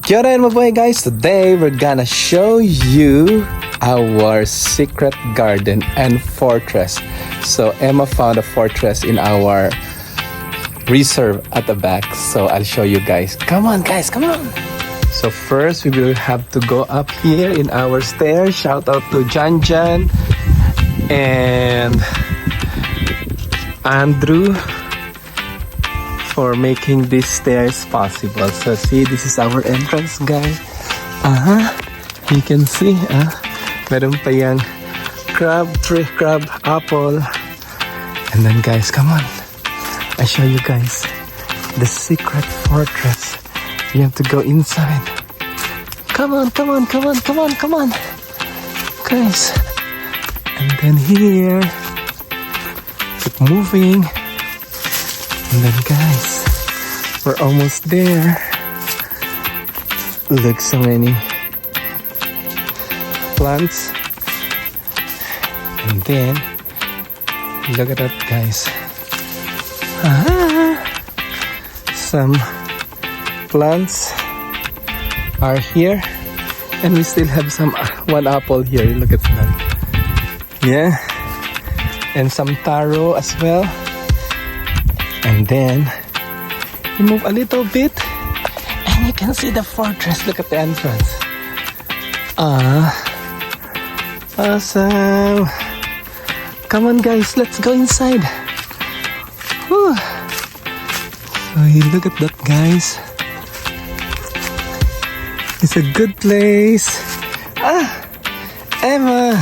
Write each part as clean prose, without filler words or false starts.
Kia ora my boy guys, today we're gonna show you our secret garden and fortress. So Emma found a fortress in our reserve at the back, so I'll show you guys. Come on guys, come on. So first we will have to go up here in our stairs. Shout out to Jan and Andrew for making these stairs possible. So see, this is our entrance guys. You can see, meron pa yung crab apple. And then guys, come on, I show you guys the secret fortress. You have to go inside. Come on guys. And then here, keep moving. And then guys, we're almost there. Look, so many plants. And then look at that guys. Some plants are here, and we still have some one apple here. Look at that. Yeah, and some taro as well. And then you move a little bit and you can see the fortress. Look at the entrance. Awesome. Come on guys, let's go inside. Whew. So you look at that guys. It's a good place. Emma.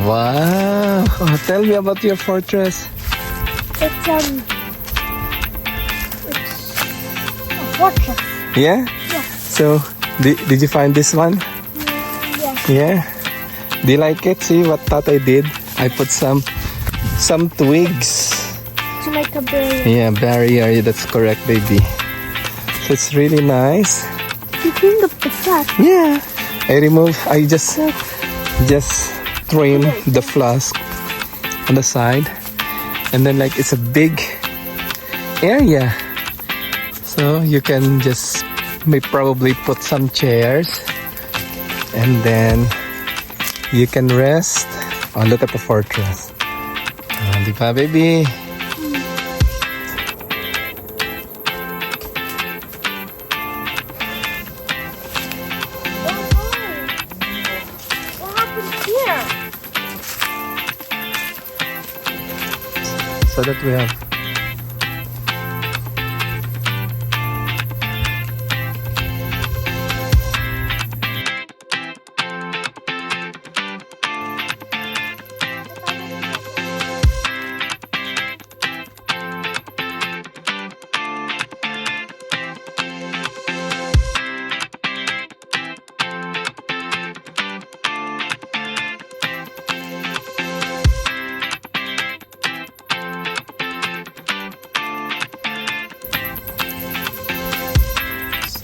Wow. Tell me about your fortress. It's a fortress. Yeah? Yeah. So, did you find this one? Yeah. Yeah? Do you like it? See what Tatay did? I put some twigs. To make a barrier. Yeah, barrier. That's correct, baby. So, it's really nice. You cleaned up the flat. Yeah. I just trim the flask on the side. And then like it's a big area, so you can just probably put some chairs, and then you can rest. Oh, look at the fortress. Di ba, baby? What happened here? So that we have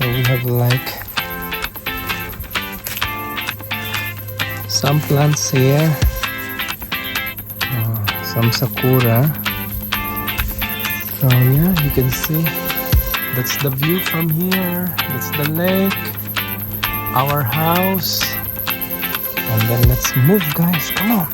we have like some plants here, some sakura. So yeah, you can see that's the view from here. That's the lake, our house. And then let's move guys, come on.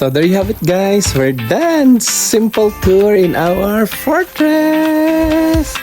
So there you have it guys, we're done. Simple tour in our fortress.